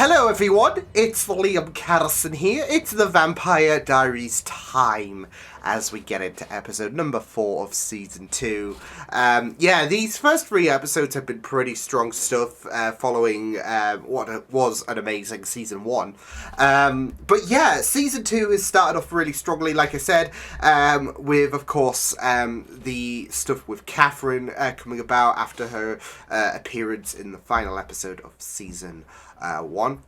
Hello everyone, it's Liam Carson here. It's the Vampire Diaries time as we get into episode number 4 of season 2. Yeah, these first 3 episodes have been pretty strong stuff following what was an amazing season 1. But yeah, season 2 has started off really strongly, like I said, with of course the stuff with Catherine coming about after her appearance in the final episode of season 1.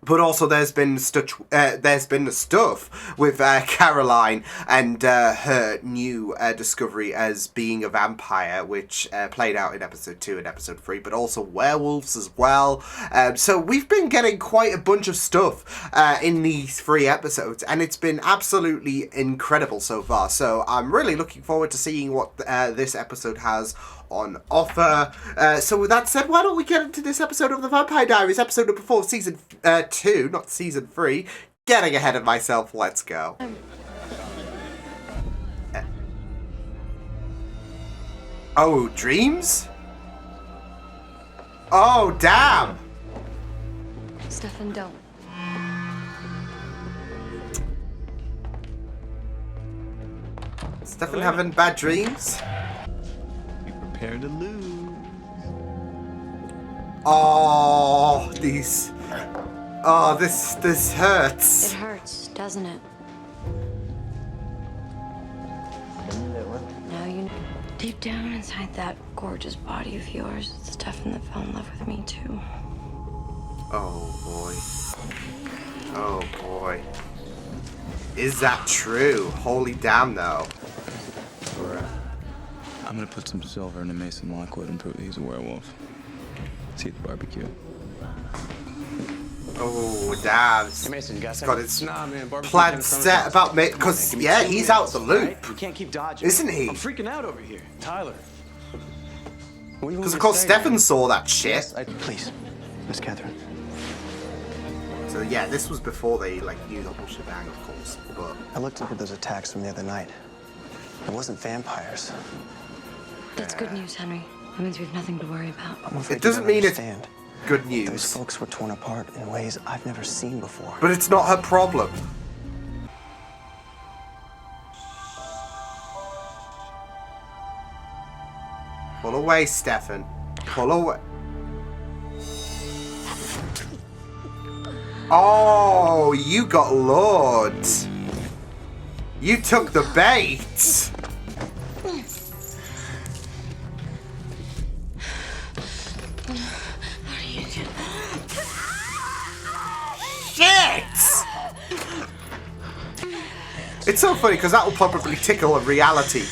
But also there's been the stuff with Caroline and her new discovery as being a vampire, which played out in episode 2 and episode 3, but also werewolves as well. So we've been getting quite a bunch of stuff in these 3 episodes, and it's been absolutely incredible so far. So I'm really looking forward to seeing what this episode has on offer. So with that said, why don't we get into this episode of the Vampire Diaries, episode number 4, season 2, not season 3. Getting ahead of myself, let's go. Oh, dreams? Oh, damn! Stefan, don't. Stefan having bad dreams? Prepare to lose. Oh, these. Oh, this hurts. It hurts, doesn't it? Now you know. Deep down inside that gorgeous body of yours, it's Stefan that fell in love with me too. Oh boy. Oh boy. Is that true? Holy damn though. I'm gonna put some silver in a mason lockwood and prove that he's a werewolf. See you at the barbecue. Oh damn. Hey Mason, you got got his man, plan set about me, because yeah, he's out the loop. You can't keep dodging. Isn't he? I'm freaking out over here. Tyler. Because of course Stefan saw that shit. Yes, please, Miss Catherine. So yeah, this was before they knew the whole shebang, of course. But I looked up at those attacks from the other night. It wasn't vampires. That's good news, Henry. That means we have nothing to worry about. I'm afraid it doesn't you don't mean understand. it's good news. Those folks were torn apart in ways I've never seen before. But it's not her problem. Pull away, Stefan. Pull away. Oh, you got lured. You took the bait. Shit! It's so funny because that will probably tickle a reality,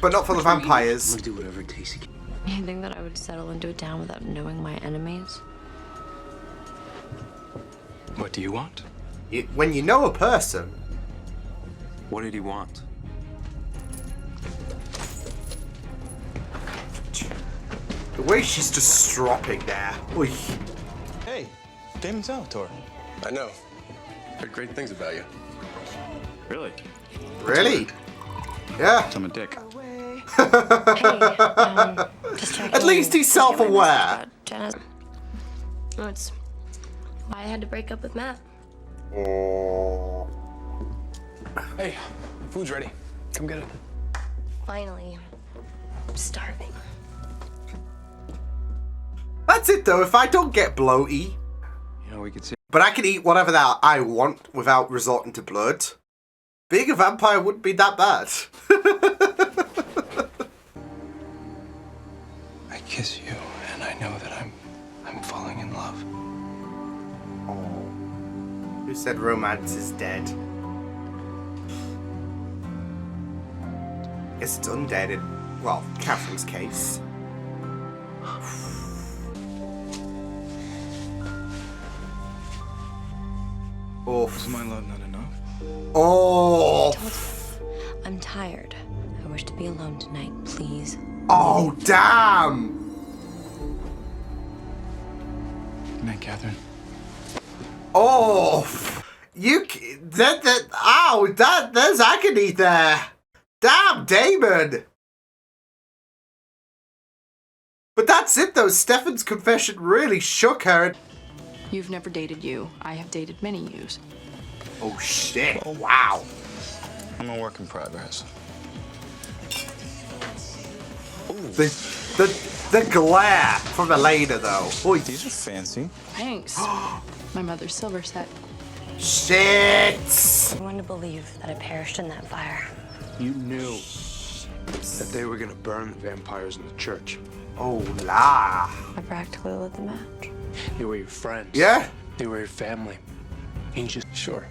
but not for the vampires. I'm gonna do whatever it takes to get. You think that I would settle into a town without knowing my enemies? What do you want? When you know a person. What did he want? The way she's just stropping there. Oy. Hey, Damon Salvatore. I know. Heard great things about you. Really? Really? Yeah. I'm a dick. Hey, just checking. At least he's self-aware. Jenna's. No, it's why I had to break up with Matt. Oh. Hey, food's ready. Come get it. Finally, I'm starving. That's it though, if I don't get bloaty, You know, we could say. but I can eat whatever that I want without resorting to blood, being a vampire wouldn't be that bad. I kiss you, and I know that I'm falling in love. Oh. Who said romance is dead? Guess it's undead in, well, Catherine's case. Oof. Is my love not enough? Oh. Told you, I'm tired. I wish to be alone tonight, please. Oh, damn. Good night, Catherine. Oh. There's agony there. Damn, Damon. But that's it though, Stefan's confession really shook her. You've never dated you. I have dated many yous. Oh shit! Wow. I'm a work in progress. The glare from Elena though. Oi. These are fancy. Thanks. My mother's silver set. Shit! I want to believe that I perished in that fire. You knew that they were gonna burn the vampires in the church. Oh la. I practically lit the match. They were your friends. Yeah? They were your family. And you just... Sure.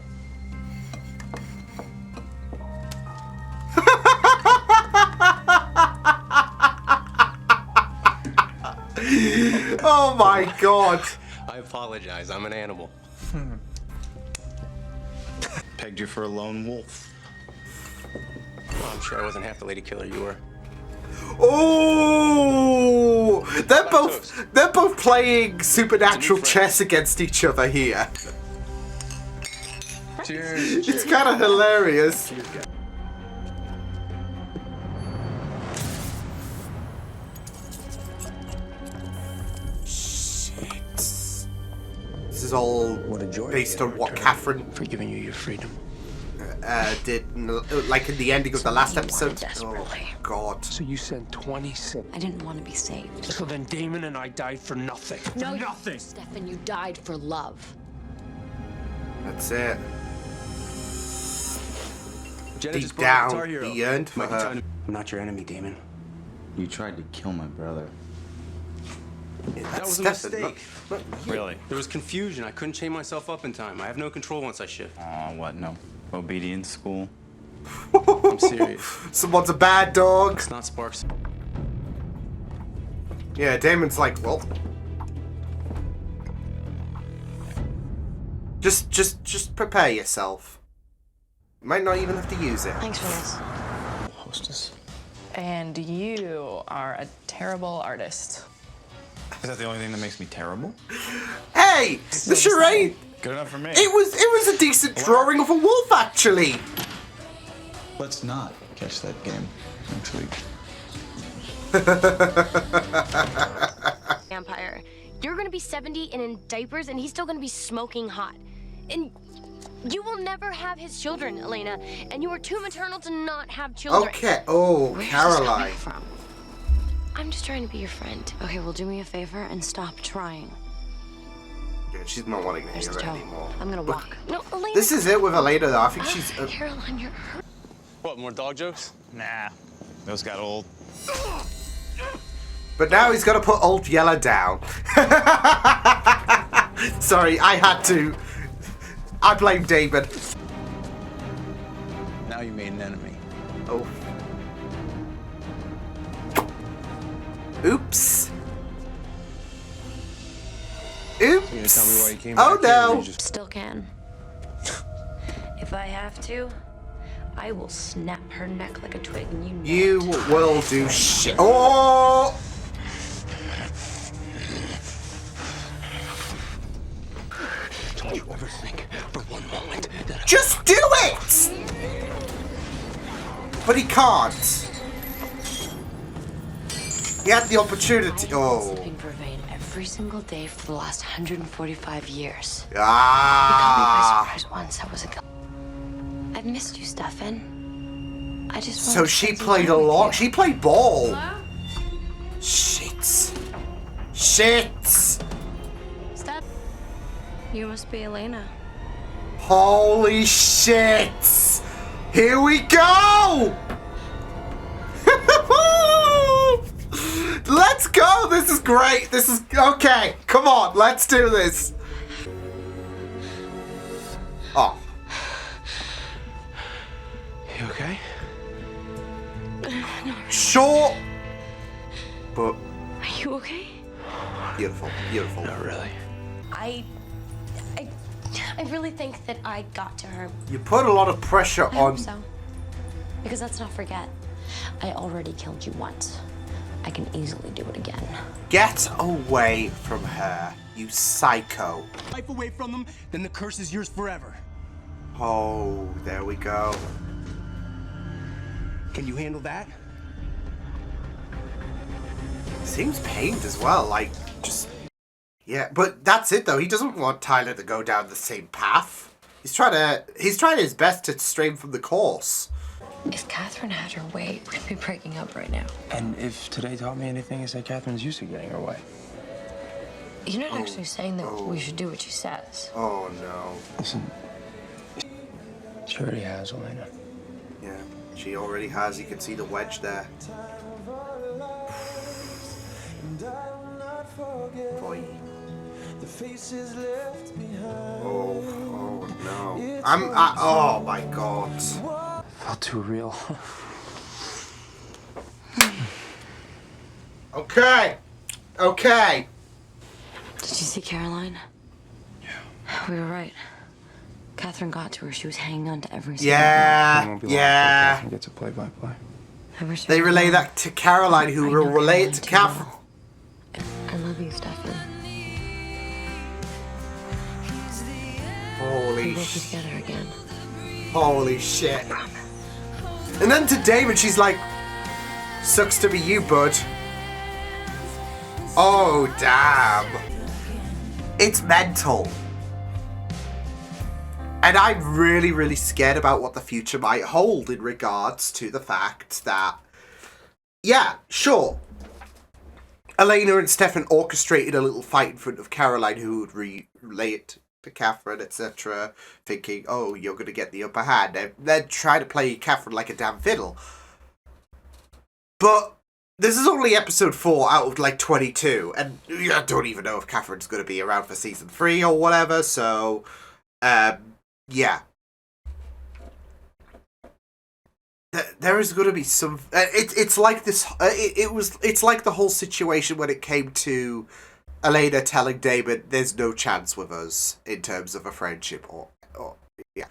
Oh my god. I apologize. I'm an animal. Pegged you for a lone wolf. Well, I'm sure I wasn't half the lady killer you were. Oh, they're both playing supernatural chess against each other here. Cheers. It's kind of hilarious. Shit. This is all What a joy. based on what Catherine For giving you your freedom. did, like in the ending of the last You wanted episode. desperately. Oh God. So you sent 26. I didn't want to be saved. So then Damon and I died for nothing. No, nothing. Stefan, you died for love. That's it. Jenna Deep just put up Guitar down, Hero. he yearned for Might be her. time to- I'm not your enemy, Damon. You tried to kill my brother. That was a mistake. Really? There was confusion. I couldn't chain myself up in time. I have no control once I shift. What? No obedience school? I'm serious. Someone's a bad dog. It's not Sparks. Yeah, Damon's like, well, just prepare yourself. You might not even have to use it. Thanks for this. Hostess. And you are a terrible artist. Is that the only thing that makes me terrible? Hey, the charade. Good enough for me. It was a decent drawing of a wolf, actually. Let's not catch that game next week. Vampire. You're gonna be 70 and in diapers, and he's still gonna be smoking hot. And you will never have his children, Elena. And you are too maternal to not have children. Okay. Oh, Where's Caroline. this coming from? I'm just trying to be your friend. Okay, well, do me a favor and stop trying. Yeah, she's not wanting to There's hear the it toe. anymore. I'm gonna walk. No, Elena. This is it with Elena, though. I think she's. Caroline, you're hurt. What, more dog jokes? Nah, those got old. But now he's got to put Old Yeller down. Sorry, I had to. I blame David. Now you made an enemy. Oh. Oops. Oops. You gonna tell me why you came Oh back here, or no. you just... Still can. If I have to, I will snap her neck like a twig and you know You it. will do shit. Oh! Don't you ever think for one moment that Just do it! But he can't. He had the opportunity. I've been Oh. sleeping for Vane every single day for the last 145 years. He Ah. caught me by surprise once. That was a. I've missed you, Stefan. I just. So wanted to she spend some played a time with lot. you. She played ball. Shit. Shit. Steph, you must be Elena. Holy shit. Here we go. Let's go. This is great. This is okay. Come on. Let's do this. Oh. You okay? Short. But Are you okay? beautiful. Beautiful. Not really. I really think that I got to her. You put a lot of pressure I on. hope so. Because let's not forget, I already killed you once. I can easily do it again. Get away from her, you psycho. Life away from them, then the curse is yours forever. Oh, there we go. Can you handle that? Seems pained as well, like, just... Yeah, but that's it though. He doesn't want Tyler to go down the same path. He's trying his best to stray him from the course. If Catherine had her way, we'd be breaking up right now. And if today taught me anything, it's that Catherine's used to getting her way. You're not actually saying that we should do what she says. Oh no. Listen, she already has, Elena. Yeah, she already has. You can see the wedge there. Boy. Oh no. Oh my god. Felt too real. Okay. Okay. Did you see Caroline? Yeah. We were right. Catherine got to her. She was hanging on to every single It Yeah. won't be long before Yeah. Catherine gets a play-by-play. I wish They we could relay go. that to Caroline, who I will know relay it to Caroline too Catherine. well. I love you, Stefan. Holy We'll be shit. together again. Holy shit. And then to David, she's like, sucks to be you, bud. Oh, damn. It's mental. And I'm really, really scared about what the future might hold in regards to the fact that, yeah, sure, Elena and Stefan orchestrated a little fight in front of Caroline, who would relay it to Catherine, etc., thinking, oh, you're going to get the upper hand. And then try to play Catherine like a damn fiddle. But this is only episode 4 out of, like, 22, and I don't even know if Catherine's going to be around for season 3 or whatever, so, yeah. There is going to be some... It's like this... It's like the whole situation when it came to Elena telling David, there's no chance with us in terms of a friendship, or yeah.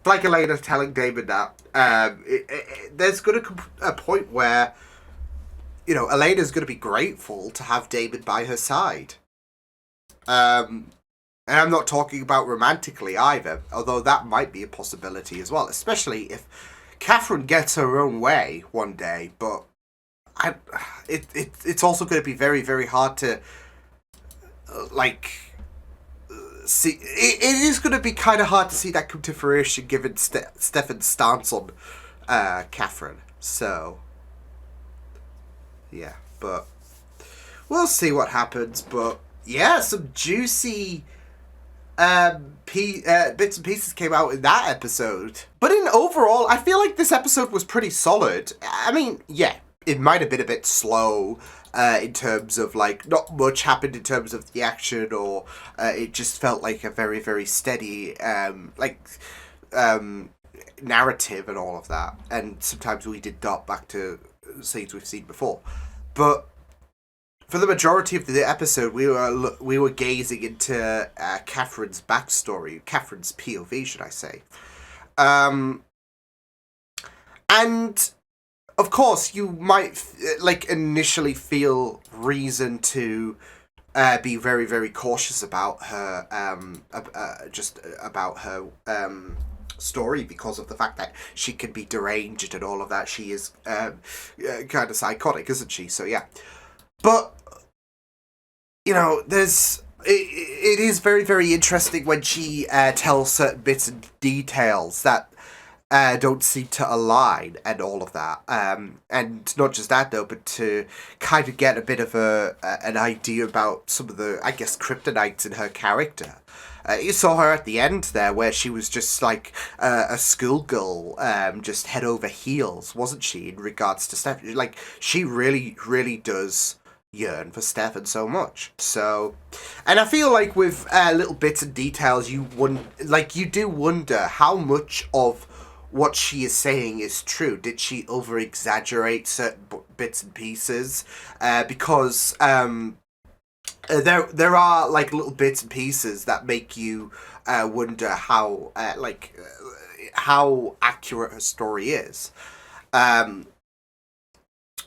Like Elena telling David that, there's going to come a point where, you know, Elena's going to be grateful to have David by her side. And I'm not talking about romantically either, although that might be a possibility as well, especially if Catherine gets her own way one day, but it's also going to be very, very hard to, see. It is going to be kind of hard to see that come to fruition given Stefan's stance on Catherine. So, yeah, but we'll see what happens. But yeah, some juicy bits and pieces came out in that episode. But in overall, I feel like this episode was pretty solid. I mean, yeah, it might have been a bit slow in terms of, like, not much happened in terms of the action, or it just felt like a very, very steady, narrative and all of that. And sometimes we did dart back to scenes we've seen before. But for the majority of the episode, we were gazing into Catherine's backstory, Catherine's POV, should I say. And of course, you might initially feel reason to be very, very cautious about her, about her story, because of the fact that she can be deranged and all of that. She is kind of psychotic, isn't she? So yeah, but you know, it is very, very interesting when she tells certain bits and details that don't seem to align and all of that. And not just that though, but to kind of get a bit of an idea about some of the, I guess, kryptonites in her character. You saw her at the end there, where she was just like a schoolgirl, just head over heels, wasn't she, in regards to Stefan? Like, she really, really does yearn for Stefan so much. So, and I feel like with little bits and details, you do wonder how much of what she is saying is true. Did she over exaggerate certain bits and pieces? Because there are like little bits and pieces that make you wonder how accurate her story is.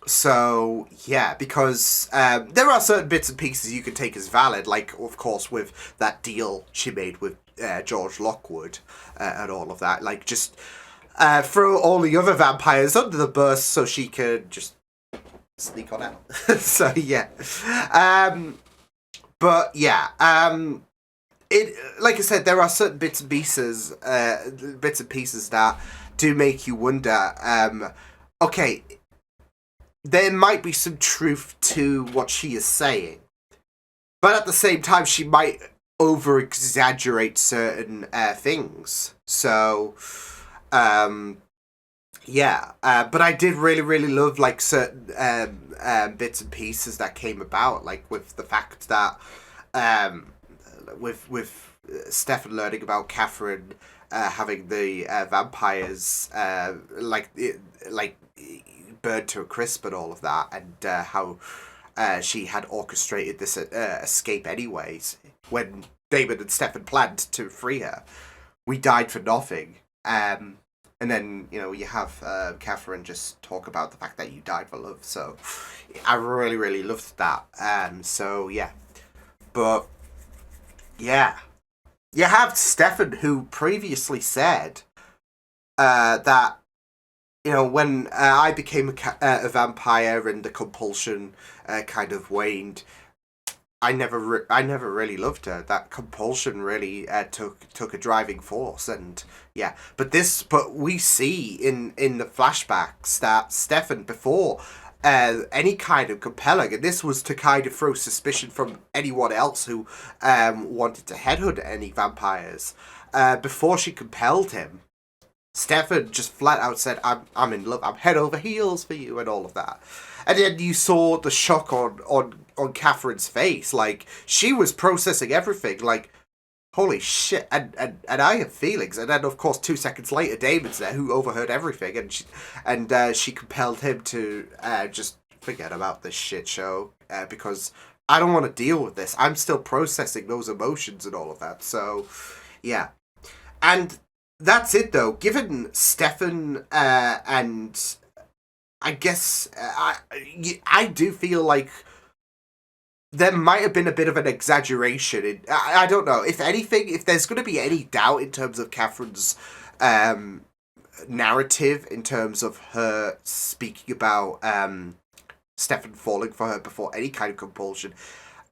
So yeah, because there are certain bits and pieces you can take as valid, like of course with that deal she made with George Lockwood and all of that, like just throw all the other vampires under the bus so she could just sneak on out. So yeah, But yeah, it, like I said, there are certain bits and pieces that do make you wonder. Okay, there might be some truth to what she is saying, but at the same time, she might over exaggerate certain things. So, yeah, but I did really love like certain bits and pieces that came about, like with the fact that with Stefan learning about Catherine having the vampires like burned to a crisp and all of that, and how she had orchestrated this escape anyways when Damon and Stefan planned to free her. We died for nothing. And then, you know, you have Catherine just talk about the fact that you died for love. So I really loved that. So, yeah. But, yeah. You have Stefan, who previously said that, you know, when I became a vampire and the compulsion kind of waned, I never really loved her. That compulsion really took a driving force, and yeah. But we see in the flashbacks that Stefan, before any kind of compelling, and this was to kind of throw suspicion from anyone else who wanted to headhunt any vampires, before she compelled him, Stefan just flat out said, I'm in love, I'm head over heels for you, and all of that. And then you saw the shock on Catherine's face. Like, she was processing everything, like, holy shit, and I have feelings. And then, of course, 2 seconds later, Damon's there, who overheard everything, and she compelled him to just forget about this shit show, because I don't want to deal with this. I'm still processing those emotions and all of that. So, yeah. And that's it, though. Given Stefan and I guess I do feel like there might have been a bit of an exaggeration. I don't know. If anything, if there's going to be any doubt in terms of Catherine's narrative, in terms of her speaking about Stefan falling for her before any kind of compulsion,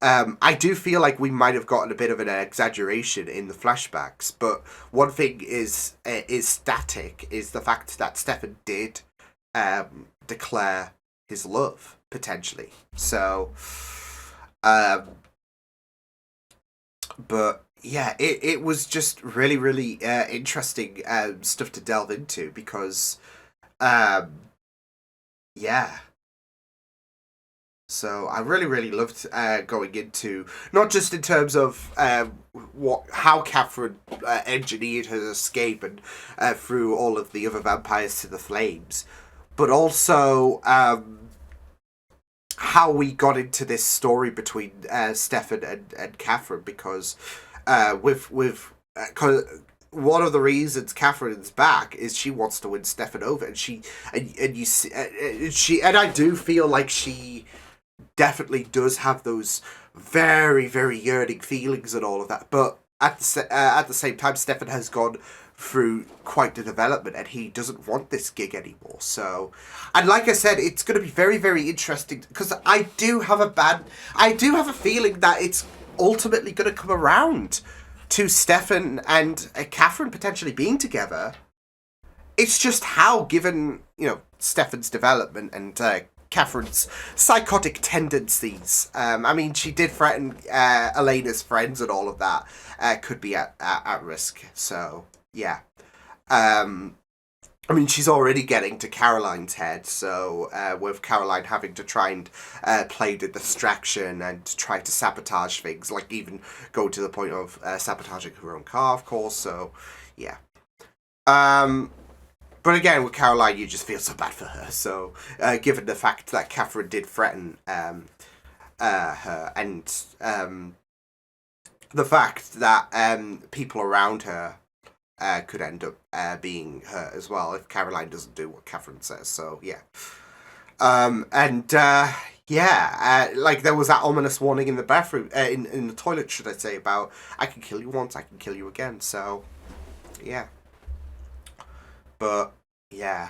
I do feel like we might have gotten a bit of an exaggeration in the flashbacks. But one thing is static, is the fact that Stefan did declare his love, potentially. So, but yeah, it was just really interesting stuff to delve into, because yeah. So I really loved going into, not just in terms of how Catherine engineered her escape and threw all of the other vampires to the flames, but also how we got into this story between Stefan and Catherine, because one of the reasons Catherine's back is she wants to win Stefan over, and you see, I do feel like she definitely does have those very yearning feelings and all of that, but at the same time, Stefan has gone through quite the development, and he doesn't want this gig anymore. So, and like I said, it's going to be very interesting, because I do have a feeling that it's ultimately going to come around to Stefan and Catherine potentially being together. It's just how, given, you know, Stefan's development and Catherine's psychotic tendencies. I mean, she did threaten Elena's friends, and all of that could be at risk. So, yeah. I mean, she's already getting to Caroline's head, so with Caroline having to try and play the distraction and try to sabotage things, like even go to the point of sabotaging her own car, of course. So, yeah. But again, with Caroline, you just feel so bad for her. So, given the fact that Catherine did threaten her, and the fact that people around her could end up being hurt as well if Caroline doesn't do what Catherine says. So, yeah. Like there was that ominous warning in the bathroom, in the toilet, should I say, about I can kill you once, I can kill you again. So, yeah. But, yeah.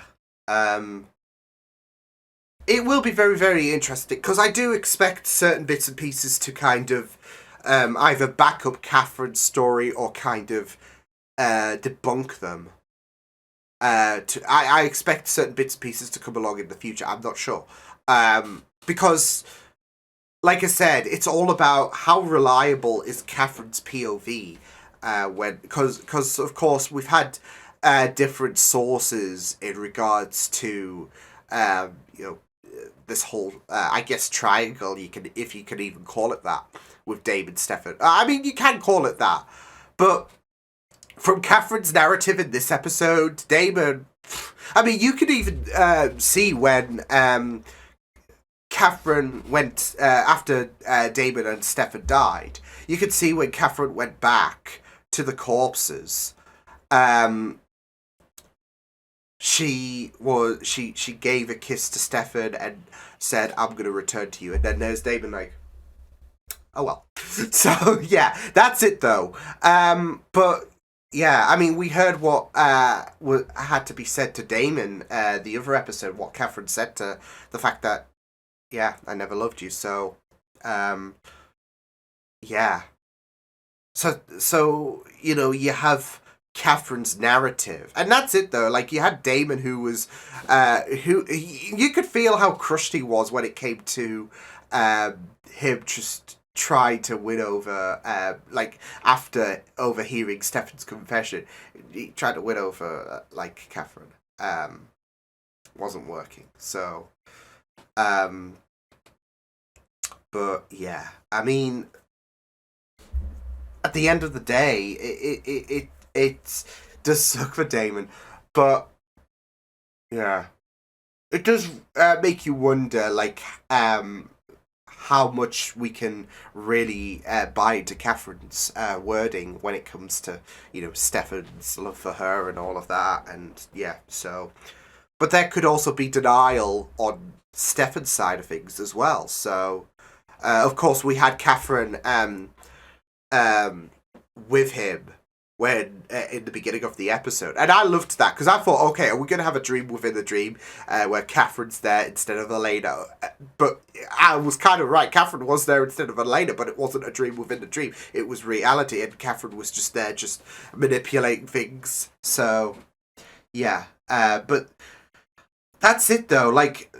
It will be very interesting, because I do expect certain bits and pieces to kind of either back up Catherine's story or kind of debunk them. I expect certain bits and pieces to come along in the future. I'm not sure. Because, like I said, it's all about how reliable is Catherine's POV. Because of course we've had different sources in regards to this whole I guess triangle, if you can even call it that, with Damon, Stefan. I mean, you can call it that, but from Catherine's narrative in this episode, Damon, I mean, you could even see when Catherine went after Damon and Stefan died. You could see when Catherine went back to the corpses. She gave a kiss to Stefan and said, "I'm gonna return to you." And then there's Damon like, "Oh well." So yeah, that's it though. But yeah, I mean, we heard what had to be said to Damon the other episode. What Catherine said to the fact that, yeah, I never loved you. So yeah. So you have Catherine's narrative, and that's it though. Like, you had Damon, who was you could feel how crushed he was when it came to him just trying to win over like, after overhearing Stefan's confession, he tried to win over like Catherine. Wasn't working. So but yeah, I mean, at the end of the day, it does suck for Damon, but yeah, it does make you wonder, like, how much we can really buy into Catherine's wording when it comes to, Stefan's love for her and all of that, and yeah, so, but there could also be denial on Stefan's side of things as well. So, of course, we had Catherine with him when in the beginning of the episode, and I loved that, because I thought, okay, are we going to have a dream within the dream where Catherine's there instead of Elena? But I was kind of right. Catherine was there instead of Elena, but it wasn't a dream within the dream. It was reality, and Catherine was just there, just manipulating things. So yeah, but that's it though. Like,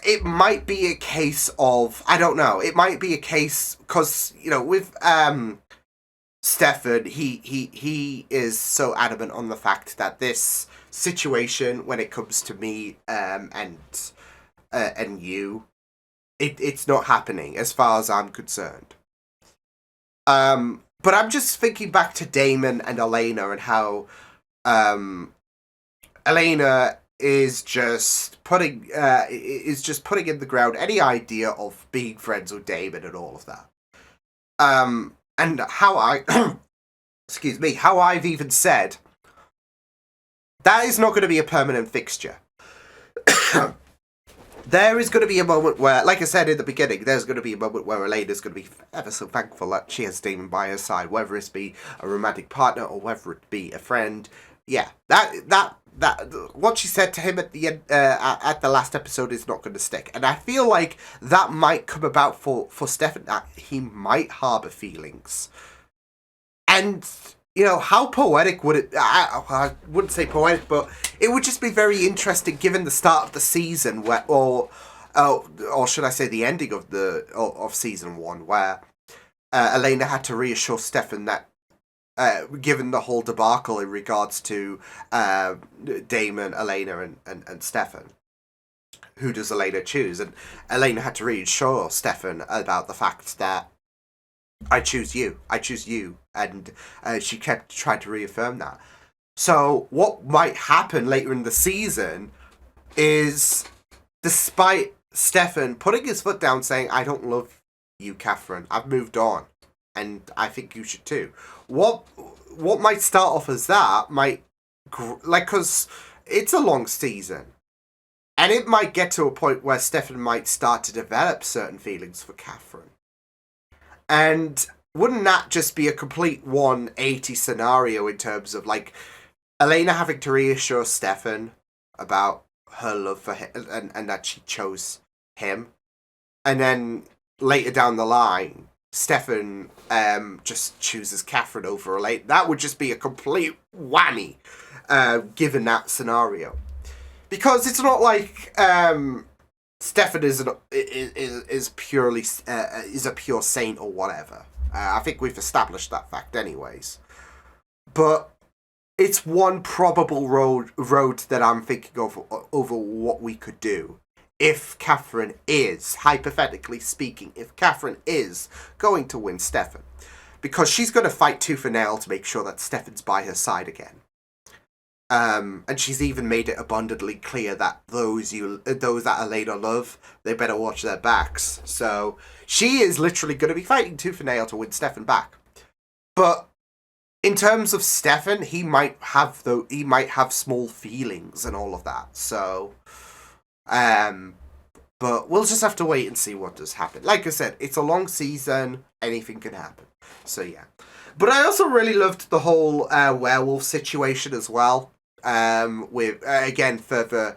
it might be a case of, I don't know, it might be a case, because, with Stefan, he is so adamant on the fact that this situation, when it comes to me and you, it's not happening as far as I'm concerned. But I'm just thinking back to Damon and Elena, and how Elena is just putting in the ground any idea of being friends with Damon and all of that. And how how I've even said that is not going to be a permanent fixture. There is going to be a moment where, like I said in the beginning, there's going to be a moment where Elena's going to be ever so thankful that she has Damon by her side, whether it be a romantic partner or whether it be a friend. Yeah, that what she said to him at the end, at the last episode, is not going to stick, and I feel like that might come about for Stefan, that he might harbour feelings, and how poetic would it? I wouldn't say poetic, but it would just be very interesting, given the start of the season, where or should I say the ending of season 1, where Elena had to reassure Stefan that, given the whole debacle in regards to Damon, Elena, and Stefan, who does Elena choose? And Elena had to reassure Stefan about the fact that, I choose you, and she kept trying to reaffirm that. So what might happen later in the season is, despite Stefan putting his foot down saying, "I don't love you, Catherine, I've moved on, and I think you should too," what might start off as that might, because it's a long season, and it might get to a point where Stefan might start to develop certain feelings for Catherine. And wouldn't that just be a complete 180 scenario in terms of, like, Elena having to reassure Stefan about her love for him, and that she chose him, and then later down the line, Stefan just chooses Catherine over Elaine. That would just be a complete whammy, given that scenario. Because it's not like Stefan is purely is a pure saint or whatever. I think we've established that fact anyways. But it's one probable road that I'm thinking of over what we could do. If Catherine is, hypothetically speaking, if Catherine is going to win Stefan. Because she's going to fight tooth and nail to make sure that Stefan's by her side again. And she's even made it abundantly clear that those that Elena love, they better watch their backs. So she is literally going to be fighting tooth and nail to win Stefan back. But in terms of Stefan, he might have small feelings and all of that. So, but we'll just have to wait and see what does happen. Like I said, it's a long season. Anything can happen. So yeah. But I also really loved the whole werewolf situation as well. With again further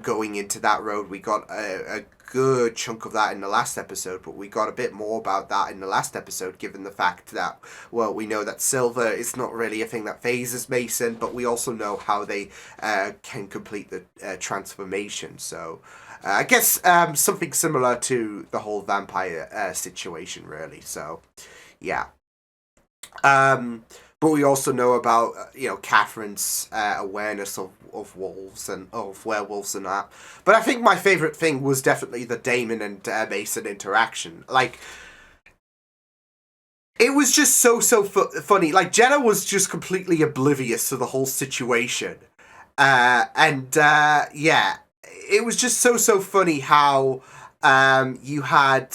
going into that road, we got a good chunk of that in the last episode, but we got a bit more about that in the last episode, given the fact that, well, we know that silver is not really a thing that phases Mason, but we also know how they can complete the transformation. So I guess something similar to the whole vampire situation, really. So yeah. But we also know about, Catherine's awareness of wolves and of werewolves and that. But I think my favourite thing was definitely the Damon and Mason interaction. Like, it was just so funny. Like, Jenna was just completely oblivious to the whole situation. Yeah, it was just so funny how you had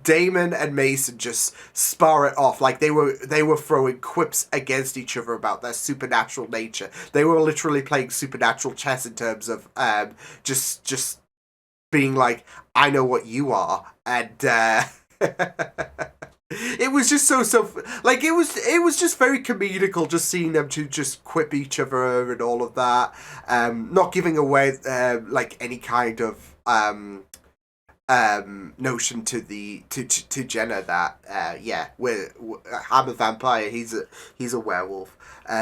Damon and Mason just spar it off. Like they were throwing quips against each other about their supernatural nature. They were literally playing supernatural chess in terms of just being like, I know what you are, and it was just so like it was just very comedical, just seeing them to just quip each other and all of that, not giving away like any kind of notion to Jenna that I'm a vampire, he's a werewolf.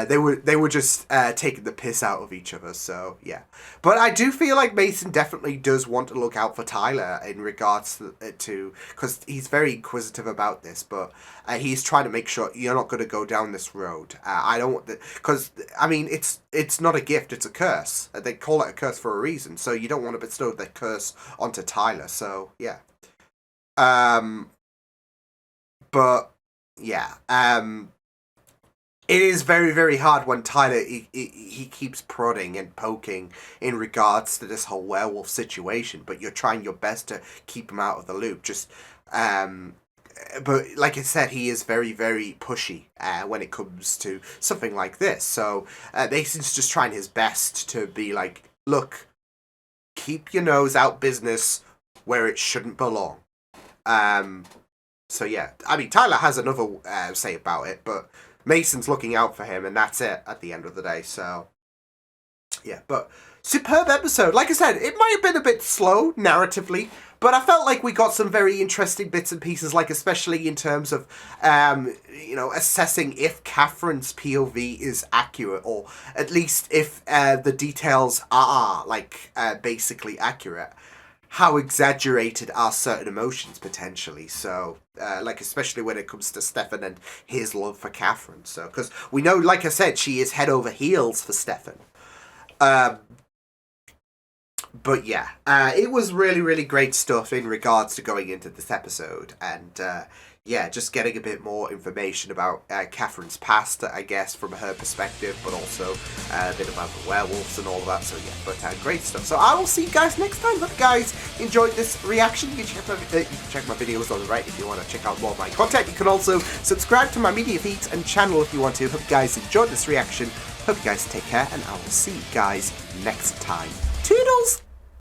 They were just taking the piss out of each other. So yeah, but I do feel like Mason definitely does want to look out for Tyler in regards to because he's very inquisitive about this, but he's trying to make sure you're not going to go down this road. I don't want because I mean it's not a gift, it's a curse. They call it a curse for a reason, so you don't want to bestow the curse onto Tyler. So yeah, but yeah, it is very, very hard when Tyler, he keeps prodding and poking in regards to this whole werewolf situation, but you're trying your best to keep him out of the loop. Just, but like I said, he is very, very pushy when it comes to something like this. So Mason's just trying his best to be like, look, keep your nose out business where it shouldn't belong. So yeah, I mean, Tyler has another say about it, but Mason's looking out for him, and that's it at the end of the day. So yeah, but superb episode. Like I said, it might have been a bit slow narratively, but I felt like we got some very interesting bits and pieces, like especially in terms of assessing if Catherine's POV is accurate, or at least if the details are like basically accurate. How exaggerated are certain emotions potentially? So, like especially when it comes to Stefan and his love for Catherine. So, because we know, like I said, she is head over heels for Stefan. But yeah, it was really, really great stuff in regards to going into this episode, and yeah, just getting a bit more information about Catherine's past, I guess, from her perspective, but also a bit about the werewolves and all that. So yeah, but great stuff. So I will see you guys next time. Hope you guys enjoyed this reaction. You can check my videos on the right if you want to check out more of my content. You can also subscribe to my media feeds and channel if you want to. Hope you guys enjoyed this reaction. Hope you guys take care, and I will see you guys next time. Toodles!